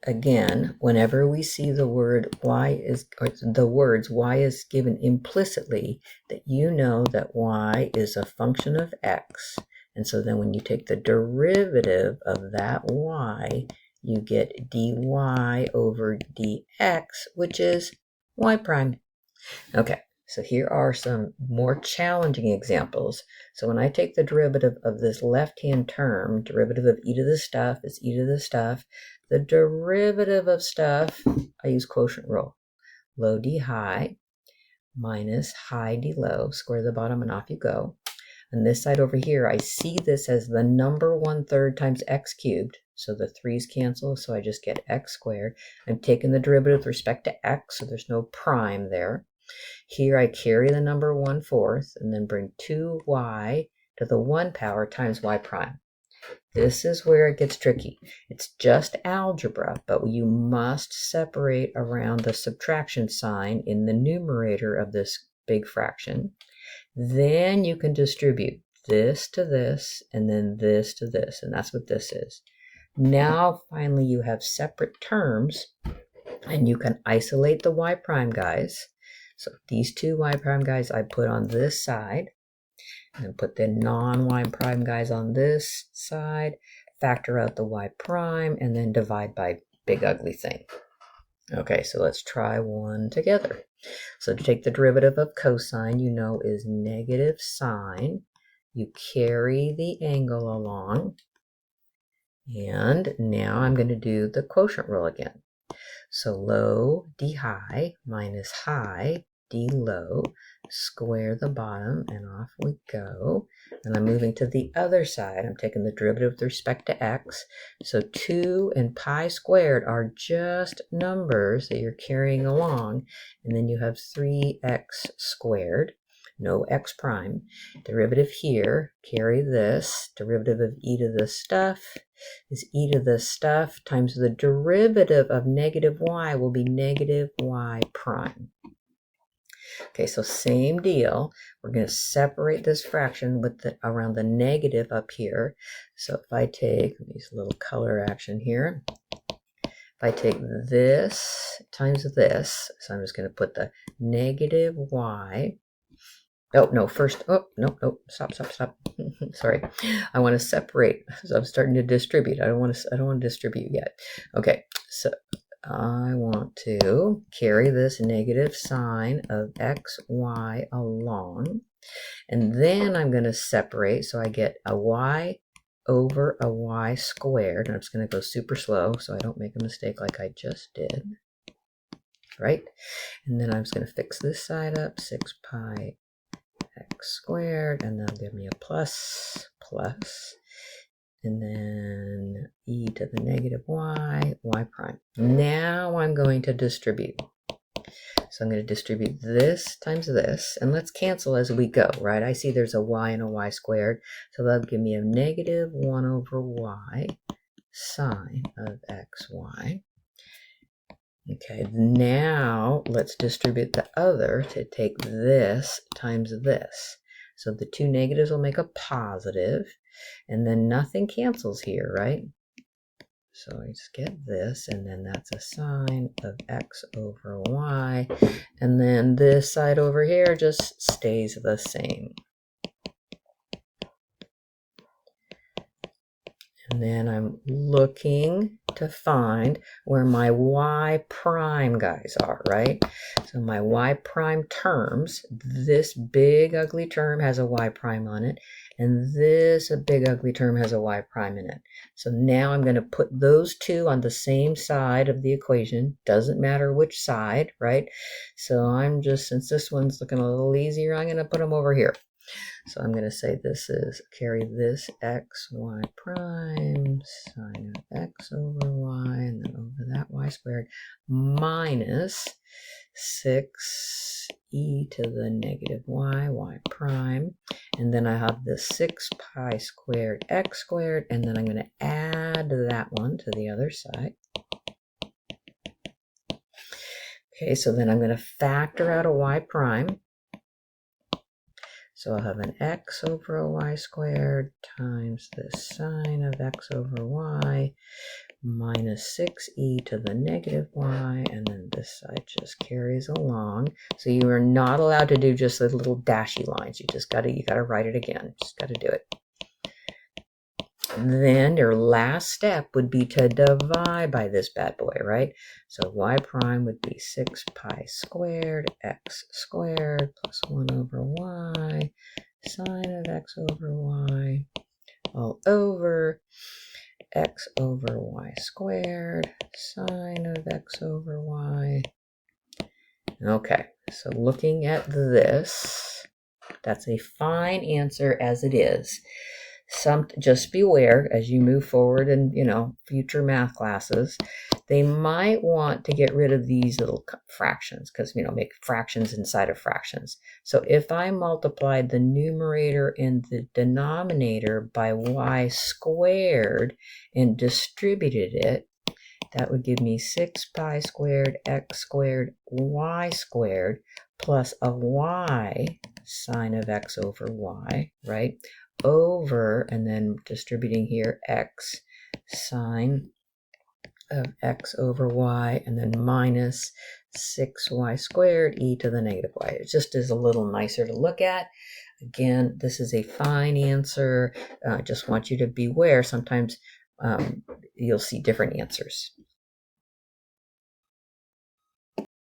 again, whenever we see the word y is, or the words y is given implicitly, that you know that y is a function of x. And so then when you take the derivative of that y, you get dy over dx, which is y prime. Okay, so here are some more challenging examples. So when I take the derivative of this left-hand term, derivative of e to the stuff is e to the stuff. The derivative of stuff, I use quotient rule. Low d high minus high d low, square the bottom and off you go. On this side over here, I see this as the number 1/3 times x cubed. So the 3's cancel, so I just get x squared. I'm taking the derivative with respect to x, so there's no prime there. Here I carry the number 1/4 and then bring 2y to the 1 power times y prime. This is where it gets tricky. It's just algebra, but you must separate around the subtraction sign in the numerator of this big fraction. Then you can distribute this to this and then this to this, and that's what this is. Now finally you have separate terms and you can isolate the y prime guys. So these two y prime guys I put on this side, and then put the non-y prime guys on this side, factor out the y prime, and then divide by big ugly thing. Okay, so let's try one together. So to take the derivative of cosine, you know, is negative sine. You carry the angle along. And now I'm going to do the quotient rule again. So low d high minus high d low, square the bottom, and off we go. And I'm moving to the other side. I'm taking the derivative with respect to x. So 2 and pi squared are just numbers that you're carrying along. And then you have 3x squared, no x prime. Derivative here, carry this. Derivative of e to the stuff is e to the stuff times the derivative of negative y will be negative y prime. Okay, so same deal. We're going to separate this fraction with around the negative up here. So if I take these little color action here, if I take this times this, so I'm just going to put the negative y. Oh, no, first, oh, no, stop. Sorry. I want to separate. So I'm starting to distribute. I don't want to distribute yet. Okay, so I want to carry this negative sign of xy along. And then I'm going to separate. So I get a y over a y squared. And I'm just going to go super slow so I don't make a mistake like I just did. Right? And then I'm just going to fix this side up. 6 pi x squared, and that'll give me a plus, and then e to the negative y prime. Now I'm going to distribute. So I'm going to distribute this times this, and let's cancel as we go, right? I see there's a y and a y squared, so that'll give me a negative 1 over y sine of xy. Okay, now let's distribute the other to take this times this. So the two negatives will make a positive, and then nothing cancels here, right? So I just get this, and then that's a sine of x over y, and then this side over here just stays the same. And then I'm looking to find where my y prime guys are, right? So my y prime terms, this big ugly term has a y prime on it, and this big ugly term has a y prime in it. So now I'm going to put those two on the same side of the equation. Doesn't matter which side, right? So I'm just, since this one's looking a little easier, I'm going to put them over here. So I'm going to say this is carry this x y prime sine of x over y, and then over that y squared minus 6 e to the negative y prime. And then I have the 6 pi squared x squared, and then I'm going to add that one to the other side. Okay, so then I'm going to factor out a y prime. So I'll have an x over a y squared times the sine of x over y minus 6e to the negative y, and then this side just carries along. So you are not allowed to do just the little dashy lines. You gotta write it again. Just gotta do it. And then your last step would be to divide by this bad boy, right? So y prime would be 6 pi squared x squared plus 1 over y sine of x over y all over x over y squared sine of x over y. Okay, so looking at this, that's a fine answer as it is. Just beware as you move forward in, future math classes, they might want to get rid of these little fractions because, make fractions inside of fractions. So if I multiplied the numerator and the denominator by y squared and distributed it, that would give me 6 pi squared x squared y squared plus a y sine of x over y, right? Over, and then distributing here, x sine of x over y, and then minus 6y squared e to the negative y. It just is a little nicer to look at. Again, this is a fine answer. I just want you to beware. Sometimes you'll see different answers.